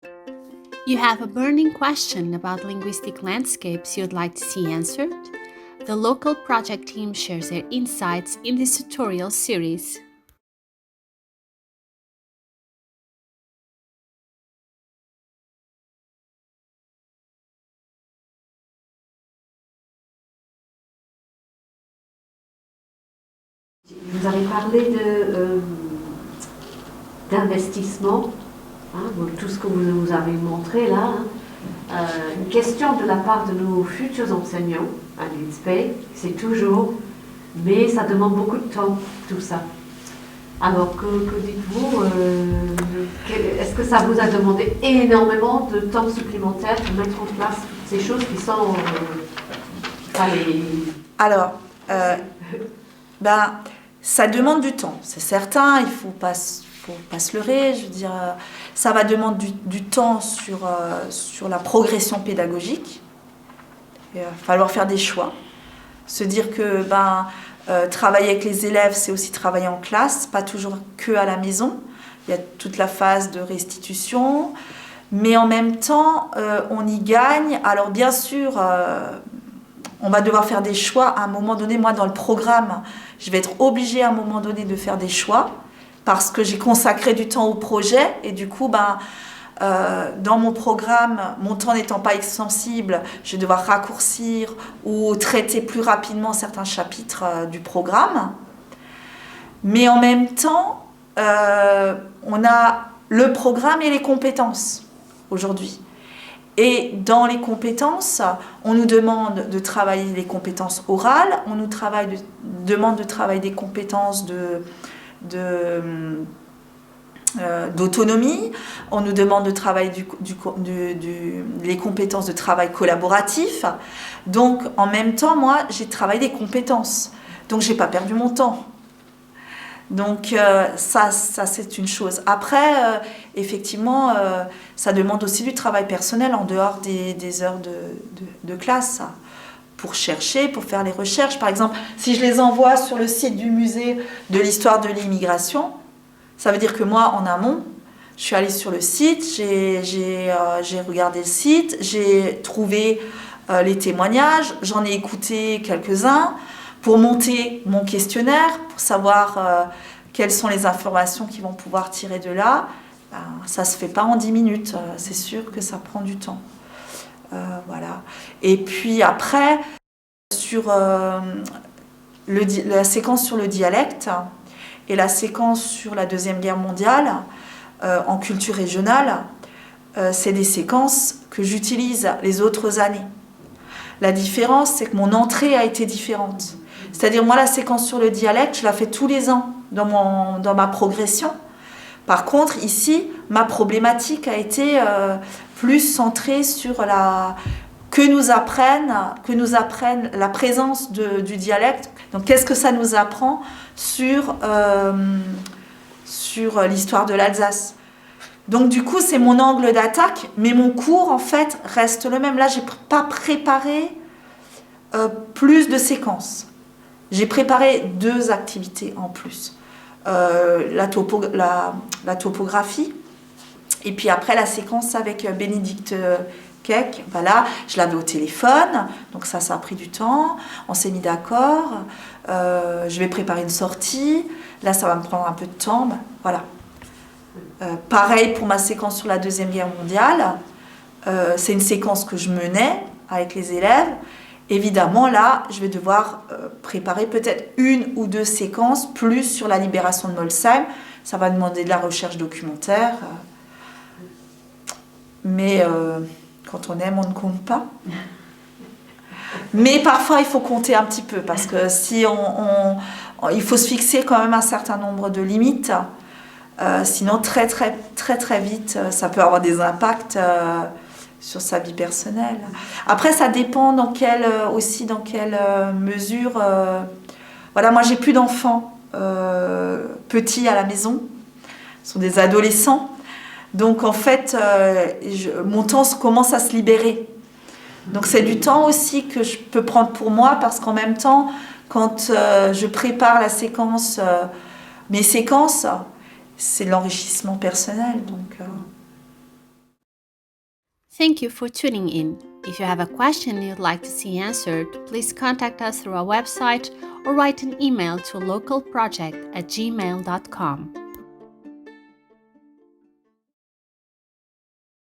You have a burning question about linguistic landscapes you'd like to see answered? The local project team shares their insights in this tutorial series. Vous avez parlé d'investissement, tout ce que vous nous avez montré là. Une question de la part de nos futurs enseignants à l'INSPE, c'est toujours, mais ça demande beaucoup de temps, tout ça. Alors, que dites-vous est-ce que ça vous a demandé énormément de temps supplémentaire pour mettre en place toutes ces choses qui sont Alors, ça demande du temps, c'est certain, il ne faut pas se leurrer, je veux dire, ça va demander du temps sur la progression pédagogique. Il va falloir faire des choix, se dire que travailler avec les élèves, c'est aussi travailler en classe, pas toujours que à la maison. Il y a toute la phase de restitution, mais en même temps, on y gagne. Alors bien sûr, on va devoir faire des choix à un moment donné. Moi, dans le programme, je vais être obligée à un moment donné de faire des choix parce que j'ai consacré du temps au projet et du coup, dans mon programme, mon temps n'étant pas extensible, je vais devoir raccourcir ou traiter plus rapidement certains chapitres du programme. Mais en même temps, on a le programme et les compétences aujourd'hui. Et dans les compétences, on nous demande de travailler les compétences orales, on nous demande de travailler des compétences d'autonomie, on nous demande de travailler les compétences de travail collaboratif. Donc en même temps, moi, j'ai travaillé des compétences. Donc j'ai pas perdu mon temps. Donc ça c'est une chose. Après, effectivement, ça demande aussi du travail personnel en dehors des heures de classe, pour chercher, pour faire les recherches. Par exemple, si je les envoie sur le site du musée de l'histoire de l'immigration, ça veut dire que moi, en amont, je suis allée sur le site, j'ai regardé le site, j'ai trouvé les témoignages, j'en ai écouté quelques-uns, pour monter mon questionnaire, pour savoir quelles sont les informations qu'ils vont pouvoir tirer de là. Ça ne se fait pas en 10 minutes, c'est sûr que ça prend du temps. Voilà. Et puis après, sur la séquence sur le dialecte et la séquence sur la Deuxième Guerre mondiale, en culture régionale, c'est des séquences que j'utilise les autres années. La différence, c'est que mon entrée a été différente. C'est-à-dire, moi, la séquence sur le dialecte, je la fais tous les ans dans ma progression. Par contre, ici, ma problématique a été plus centrée sur que nous apprenne la présence du dialecte. Donc, qu'est-ce que ça nous apprend sur l'histoire de l'Alsace? Donc, du coup, c'est mon angle d'attaque, mais mon cours, en fait, reste le même. Là, je n'ai pas préparé plus de séquences. J'ai préparé 2 activités en plus. La topographie et puis après la séquence avec Bénédicte Keck. Voilà, je l'avais au téléphone, donc ça a pris du temps. On s'est mis d'accord. Je vais préparer une sortie. Là, ça va me prendre un peu de temps. Voilà. Pareil pour ma séquence sur la Deuxième Guerre mondiale. C'est une séquence que je menais avec les élèves. Évidemment, là, je vais devoir préparer peut-être 1 ou 2 séquences, plus sur la libération de Molsheim. Ça va demander de la recherche documentaire. Mais quand on aime, on ne compte pas. Mais parfois, il faut compter un petit peu, parce que si il faut se fixer quand même un certain nombre de limites. Sinon, très, très, très, très vite, ça peut avoir des impacts sur sa vie personnelle. Après, ça dépend dans quelle mesure. Voilà, moi, j'ai plus d'enfants petits à la maison. Ce sont des adolescents. Donc, en fait, mon temps commence à se libérer. Donc, c'est du temps aussi que je peux prendre pour moi, parce qu'en même temps, quand je prépare la séquence, mes séquences, c'est de l'enrichissement personnel. Donc, Thank you for tuning in. If you have a question you'd like to see answered, please contact us through our website or write an email to localproject@gmail.com.